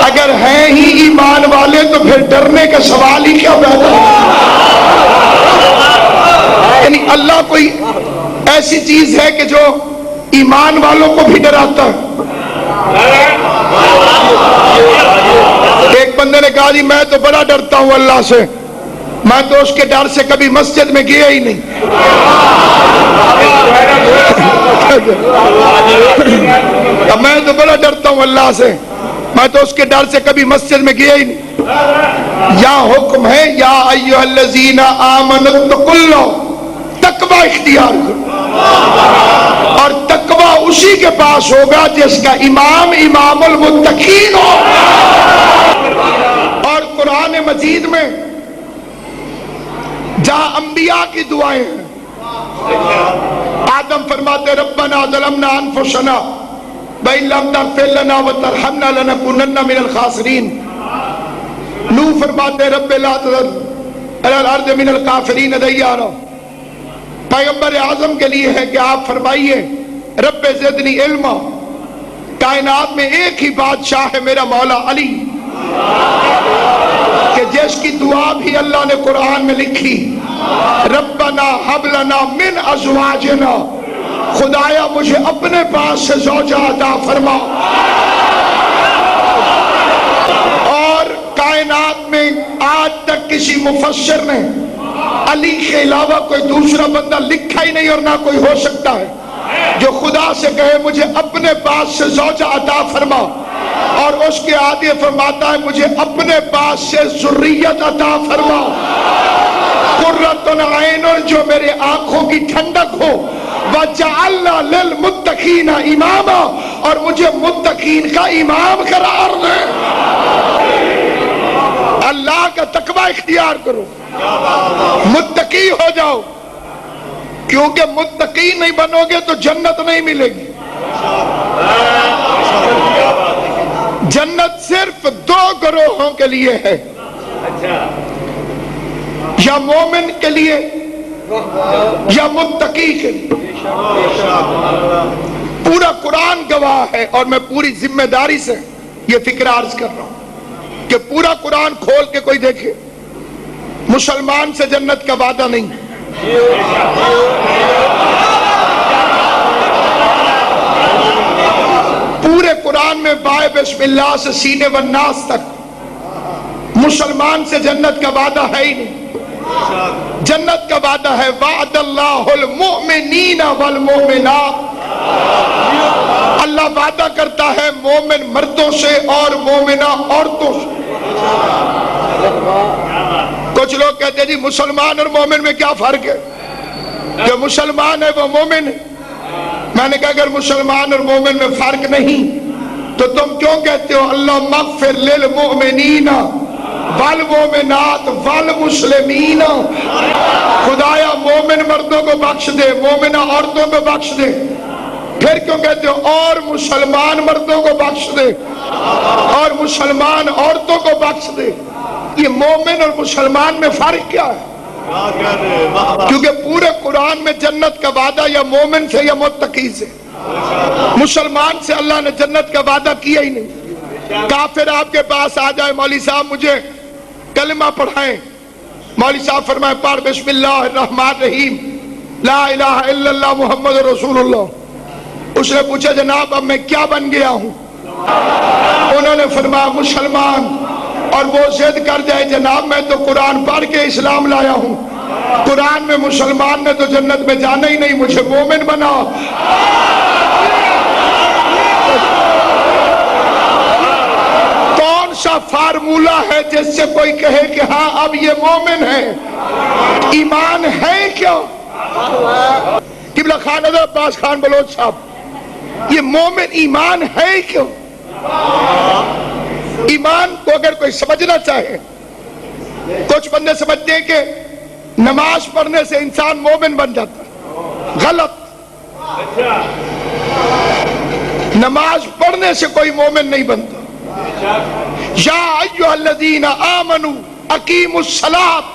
اگر ہیں ہی ایمان والے تو پھر ڈرنے کا سوال ہی کیا پیدا ہے؟ یعنی اللہ کوئی ایسی چیز ہے کہ جو ایمان والوں کو بھی ڈراتا ہے؟ ایک بندے نے کہا جی میں تو بڑا ڈرتا ہوں اللہ سے، میں تو اس کے ڈر سے کبھی مسجد میں گیا ہی نہیں۔ میں تو بڑا ڈرتا ہوں اللہ سے، میں تو اس کے ڈر سے کبھی مسجد میں گیا ہی نہیں۔ یا حکم ہے یا ایھا الذین آمنوا اتقوا اللہ، تقوی اختیار کرو، اور تقوی اسی کے پاس ہوگا جس کا امام امام المتقین ہو۔ اور قرآن مجید میں جہاں انبیاء کی دعائیں ہیں، آدم فرماتے ربنا ظلمنا انفسنا وَإِن لَّمْ تَغْفِرْ لَنَا وَتَرْحَمْنَا لَنَكُونَنَّ مِنَ الْخَاسِرِينَ۔ نوح فرماتے رب لا تذر علی الارض من الکافرین دیارا۔ پیغمبر اعظم کے لیے ہے کہ آپ فرمائیے رب زدنی علما، کائنات میں ایک ہی بادشاہ ہے میرا مولا علی، کہ جس کی دعا بھی اللہ نے قرآن میں لکھی، ربنا حب لنا من ازواجنا، خدایا مجھے اپنے پاس سے زوجہ عطا فرما۔ اور کائنات میں آج تک کسی مفسر نے علی کے علاوہ کوئی دوسرا بندہ لکھا ہی نہیں، اور نہ کوئی ہو سکتا ہے جو خدا سے کہے مجھے اپنے پاس سے زوجہ عطا فرما، اور اس کے آگے فرماتا ہے مجھے اپنے پاس سے ذریت عطا فرما، قرۃ عین، جو میرے آنکھوں کی ٹھنڈک ہو، وَجَعَلْنَا لِلْمُتَّقِينَ إِمَامًا، اور مجھے متقین کا امام قرار دے۔ اللہ کا تقوی اختیار کرو، متقی ہو جاؤ، کیونکہ متقی نہیں بنو گے تو جنت نہیں ملے گی۔ جنت صرف دو گروہوں کے لیے ہے، یا مومن کے لیے یا متقی کے لیے۔ پورا قرآن گواہ ہے، اور میں پوری ذمہ داری سے یہ فکر عرض کر رہا ہوں کہ پورا قرآن کھول کے کوئی دیکھے، مسلمان سے جنت کا وعدہ نہیں۔ پورے قرآن میں بائے بسم اللہ سے سینے والناس تک مسلمان سے جنت کا وعدہ ہے ہی نہیں۔ جنت کا وعدہ ہے وعد اللہ المؤمنین والمؤمنات، اللہ وعدہ کرتا ہے مومن مردوں سے اور مومنہ عورتوں سے۔ کچھ لوگ کہتے ہیں جی مسلمان اور مومن میں کیا فرق ہے، جو مسلمان ہے وہ مومن ہے۔ میں نے کہا اگر مسلمان اور مومن میں فرق نہیں تو تم کیوں کہتے ہو اللہ مغفر للمؤمنین والمؤمنات والمسلمین، خدایا مومن مردوں کو بخش دے، مومنہ عورتوں کو بخش دے، پھر کیوں کہتے ہو اور مسلمان مردوں کو بخش دے اور مسلمان عورتوں کو بخش دے؟ یہ مومن اور مسلمان میں فرق کیا ہے؟ کیونکہ پورے قرآن میں جنت کا وعدہ یا مومن سے یا متقی سے، مسلمان سے اللہ نے جنت کا وعدہ کیا ہی نہیں۔ کافر آپ کے پاس آ جائے مولوی صاحب مجھے کلمہ پڑھائیں، مولوی صاحب فرمائے پڑھ بسم اللہ الرحمن الرحیم لا الہ الا اللہ محمد رسول اللہ۔ اس نے پوچھا جناب اب میں کیا بن گیا ہوں؟ انہوں نے فرمایا مسلمان، اور وہ ضد کر جائے جناب میں تو قرآن پڑھ کے اسلام لایا ہوں، قرآن میں مسلمان نے تو جنت میں جانا ہی نہیں، مجھے مومن بنا۔ کون سا فارمولہ ہے جس سے کوئی کہے کہ ہاں اب یہ مومن ہے؟ ایمان ہے کیا؟ قبلہ خان حضرت عباس خان بلوچ صاحب، یہ مومن ایمان ہے کیوں؟ ایمان کو اگر کوئی سمجھنا چاہے، کچھ بندے سمجھتے ہیں کہ نماز پڑھنے سے انسان مومن بن جاتا ہے، غلط۔ نماز پڑھنے سے کوئی مومن نہیں بنتا۔ یا ایھا الذین آمنوا اقیموا الصلاۃ،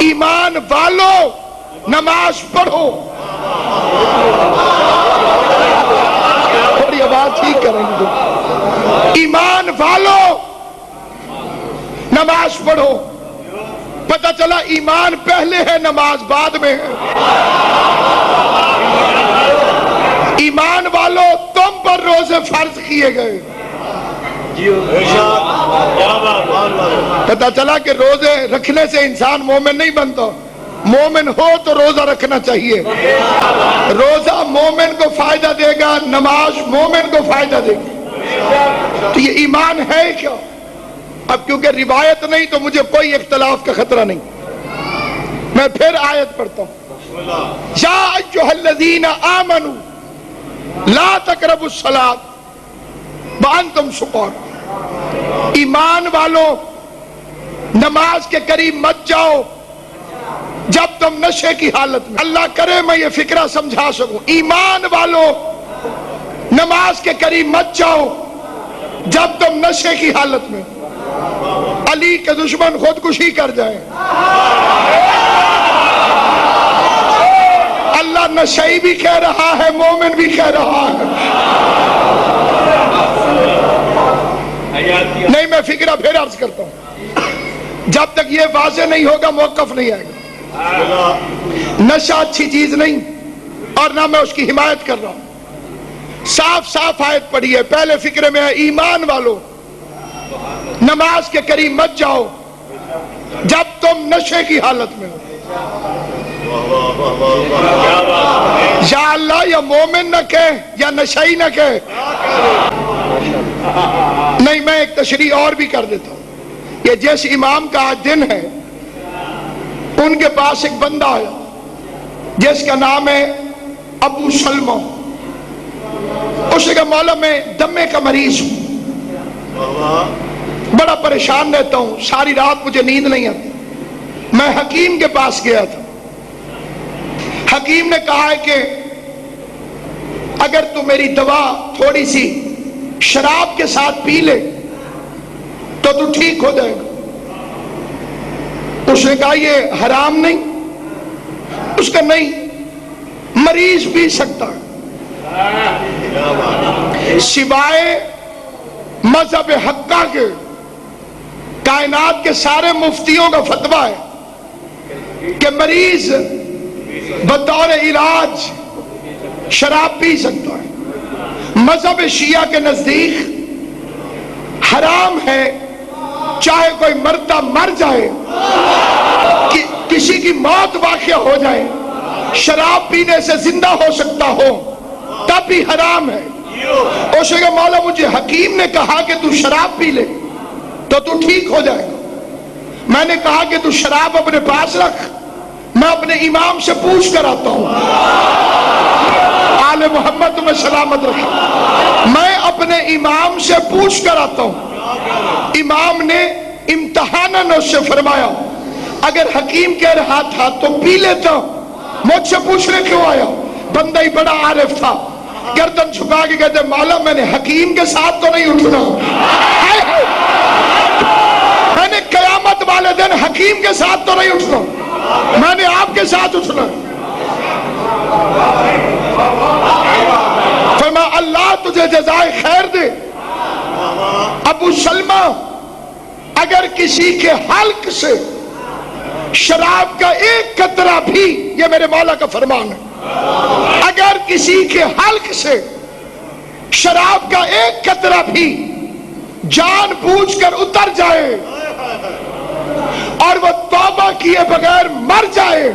ایمان والو نماز پڑھو۔ ایمان والو نماز پڑھو. پتہ چلا ایمان پہلے ہے نماز بعد میں ہے. ایمان والو تم پر روزے فرض کیے گئے. پتہ چلا کہ روزے رکھنے سے انسان مومن نہیں بنتا. مومن ہو تو روزہ رکھنا چاہیے. روزہ مومن کو فائدہ دے گا, نماز مومن کو فائدہ دے گی. تو یہ ایمان ہے کیا؟ اب کیونکہ روایت نہیں تو مجھے کوئی اختلاف کا خطرہ نہیں. میں پھر آیت پڑھتا ہوں. یا ایھا الذین آمنوا لا تقربوا الصلاۃ وانتم سکارى. ایمان والو نماز کے قریب مت جاؤ جب تم نشے کی حالت میں. اللہ کرے میں یہ فکرہ سمجھا سکوں. ایمان والو نماز کے قریب مت جاؤ جب تم نشے کی حالت میں. علی کے دشمن خودکشی کر جائیں. اللہ نشئی بھی کہہ رہا ہے, مومن بھی کہہ رہا ہے. نہیں, میں فکرہ پھر عرض کرتا ہوں. جب تک یہ واضح نہیں ہوگا موقف نہیں آئے گا. نشہ اچھی چیز نہیں اور نہ میں اس کی حمایت کر رہا ہوں. صاف صاف آیت پڑھی ہے. پہلے فکرے میں ہے ایمان والو نماز کے قریب مت جاؤ جب تم نشے کی حالت میں ہو. یا اللہ یا مومن نہ کہے یا نشئی نہ کہے. نہیں, میں ایک تشریح اور بھی کر دیتا ہوں. یہ جس امام کا آج دن ہے ان کے پاس ایک بندہ آیا جس کا نام ہے ابو سلمہ. اس نے کہا مولا میں دمے کا مریض ہوں, بڑا پریشان رہتا ہوں, ساری رات مجھے نیند نہیں آتی. میں حکیم کے پاس گیا تھا. حکیم نے کہا ہے کہ اگر تو میری دوا تھوڑی سی شراب کے ساتھ پی لے تو تو ٹھیک ہو جائے گا. اس نے کہا یہ حرام نہیں؟ اس کا نہیں, مریض پی سکتا ہے. سوائے مذہب حقہ کے کائنات کے سارے مفتیوں کا فتویٰ ہے کہ مریض بطور علاج شراب پی سکتا ہے. مذہب شیعہ کے نزدیک حرام ہے چاہے کوئی مرتا مر جائے, کسی کی موت واقع ہو جائے, شراب پینے سے زندہ ہو سکتا ہو تب بھی حرام ہے. اس نے کہا مولا مجھے حکیم نے کہا کہ تو شراب پی لے تو تو ٹھیک ہو جائے گا. میں نے کہا کہ تو شراب اپنے پاس رکھ, میں اپنے امام سے پوچھ کر آتا ہوں. آل محمد تمہیں سلامت رکھے. میں اپنے امام سے پوچھ کر آتا ہوں. امام نے امتحاناً اس سے فرمایا اگر حکیم کہہ رہا تھا تو پی لیتا, مجھ سے پوچھنے کیوں آیا؟ بندہ ہی بڑا عارف تھا, گردن چھپا کے کہتے مولا میں نے حکیم کے ساتھ تو نہیں اٹھنا, میں نے قیامت والے دن حکیم کے ساتھ تو نہیں اٹھنا, میں نے آپ کے ساتھ اٹھنا. فرمایا اللہ تجھے جزائے خیر دے. ابو سلمہ اگر کسی کے حلق سے شراب کا ایک قطرہ بھی, یہ میرے مولا کا فرمان ہے, اگر کسی کے حلق سے شراب کا ایک قطرہ بھی جان بوجھ کر اتر جائے اور وہ توبہ کیے بغیر مر جائے,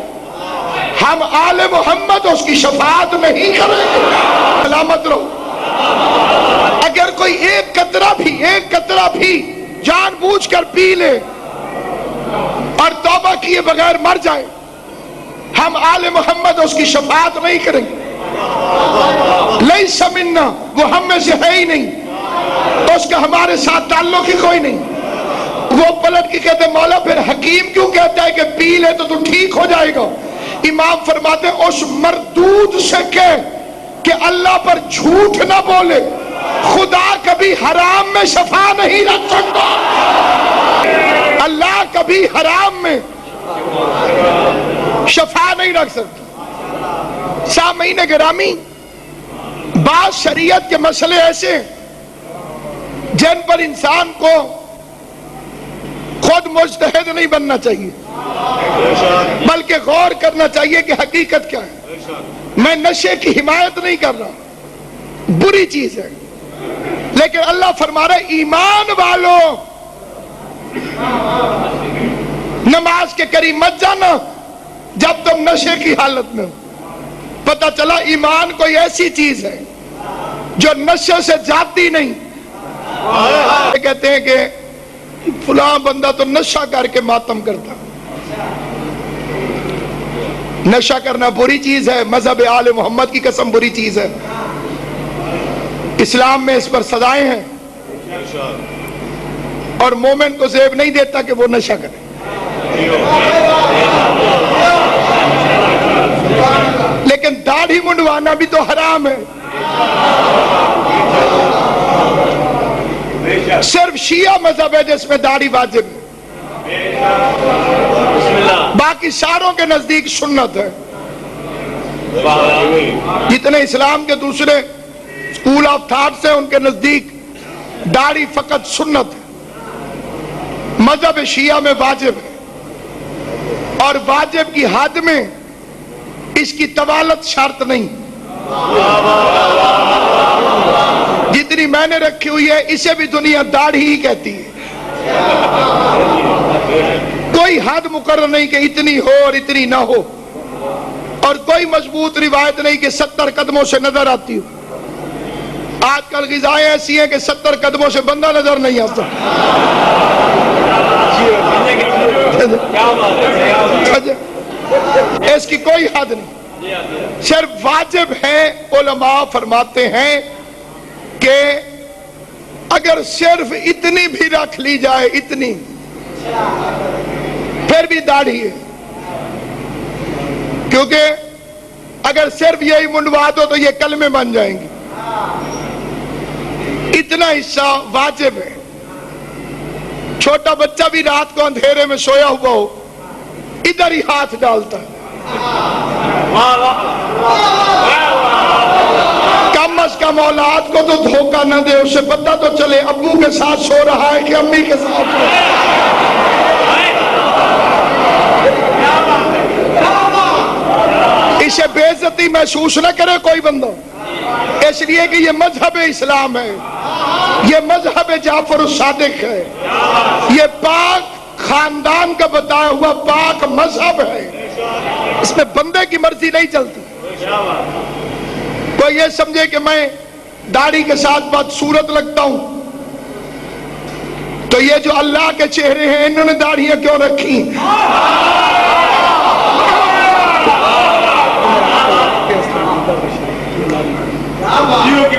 ہم آل محمد اس کی شفاعت نہیں کریں گے. سلامت رہو. اگر کوئی ایک قطرہ بھی جان بوجھ کر پی لے اور توبہ کیے بغیر مر جائے, ہم آل محمد اس کی شفاعت نہیں کریں گے. لیس منا, وہ ہم میں سے ہے ہی نہیں, اس کا ہمارے ساتھ تعلق ہی کوئی نہیں. وہ پلٹ کے کہتے مولا پھر حکیم کیوں کہتا ہے کہ پی لے تو ٹھیک ہو جائے گا؟ امام فرماتے اس مردود سے کہہ کہ اللہ پر جھوٹ نہ بولے, خدا کبھی حرام میں شفا نہیں رکھ سکتا. اللہ کبھی حرام میں شفا نہیں رکھ سکتا. سامعین گرامی, بعض شریعت کے مسئلے ایسے جن پر اوپر انسان کو خود مجتہد نہیں بننا چاہیے، بلکہ غور کرنا چاہیے کہ حقیقت کیا ہے۔ میں نشے کی حمایت نہیں کر رہا، بری چیز ہے، لیکن اللہ فرما رہا ہے ایمان والوں نماز کے قریب مت جانا جب تم نشے کی حالت میں ہو۔ پتہ چلا ایمان کوئی ایسی چیز ہے جو نشے سے جاتی نہیں۔ کہتے ہیں کہ فلاں بندہ تو نشہ کر کے ماتم کرتا۔ نشہ کرنا بری چیز ہے، مذہب آل محمد کی قسم بری چیز ہے، اسلام میں اس پر سزائیں ہیں، اور مومن کو زیب نہیں دیتا کہ وہ نشہ کرے۔ لیکن داڑھی منڈوانا بھی تو حرام ہے۔ صرف شیعہ مذہب ہے جس میں داڑھی واجب ہے، باقی ساروں کے نزدیک سنت ہے۔ جتنے اسلام کے دوسرے اسکول آف تھاٹس ہیں ان کے نزدیک داڑھی فقط سنت ہے، مذہب شیعہ میں واجب ہے، اور واجب کی حد میں اس کی طوالت شرط نہیں۔ جتنی میں نے رکھی ہوئی ہے اسے بھی دنیا داڑھی ہی کہتی ہے، کوئی حد مقرر نہیں کہ اتنی ہو اور اتنی نہ ہو، اور کوئی مضبوط روایت نہیں کہ 70 قدموں سے نظر آتی ہو۔ آج کل غذائیں ایسی ہیں کہ 70 قدموں سے بندہ نظر نہیں آتا۔ اس کی کوئی حد نہیں، صرف واجب ہے۔ علماء فرماتے ہیں کہ اگر صرف اتنی بھی رکھ لی جائے، اتنی، پھر بھی داڑھی ہے، کیونکہ اگر صرف یہی منڈوا دو تو یہ کلمے بن جائیں گے۔ اتنا حصہ واجب ہے۔ چھوٹا بچہ بھی رات کو اندھیرے میں سویا ہوا ہو، ادھر ہی ہاتھ ڈالتا ہے۔ کم از کم اولاد کو تو دھوکہ نہ دے، اسے پتہ تو چلے ابو کے ساتھ سو رہا ہے کہ امی کے ساتھ سو رہا ہے۔ اسے بے عزتی محسوس نہ کرے کوئی بندہ، اس لیے کہ یہ مذہب اسلام ہے، یہ مذہب جعفر الصادق ہے، یہ پاک خاندان کا بتایا ہوا پاک مذہب ہے، اس میں بندے کی مرضی نہیں چلتی۔ کوئی یہ سمجھے کہ میں داڑھی کے ساتھ بدصورت لگتا ہوں تو یہ جو اللہ کے چہرے ہیں انہوں نے داڑھیاں کیوں رکھی؟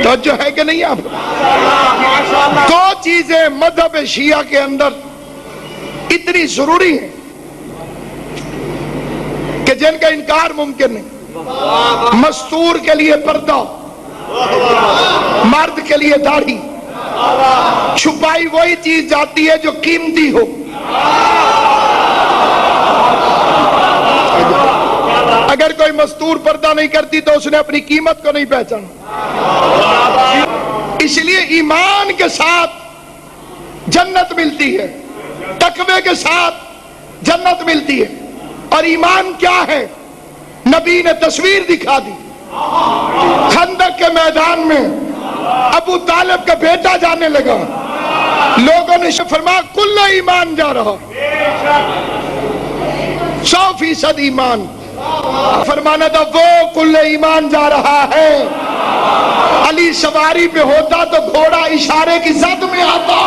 توجہ ہے کہ نہیں آپ؟ دو چیزیں مذہب شیعہ کے اندر اتنی ضروری ہیں کہ جن کا انکار ممکن نہیں۔ مستور کے لیے پردہ، مرد کے لیے داڑھی، چھپائی وہی چیز جاتی ہے جو قیمتی ہو۔ اگر کوئی مستور پردہ نہیں کرتی تو اس نے اپنی قیمت کو نہیں پہچانا۔ اس لیے ایمان کے ساتھ جنت ملتی ہے، تقوی کے ساتھ جنت ملتی ہے۔ اور ایمان کیا ہے؟ نبی نے تصویر دکھا دی۔ خندق کے میدان میں ابو طالب کا بیٹا جانے لگا، لوگوں نے فرمایا کل ایمان جا رہا، 100% ایمان۔ فرمانا تھا وہ کل ایمان جا رہا ہے، علی سواری پہ ہوتا تو گھوڑا اشارے کی زد میں آتا۔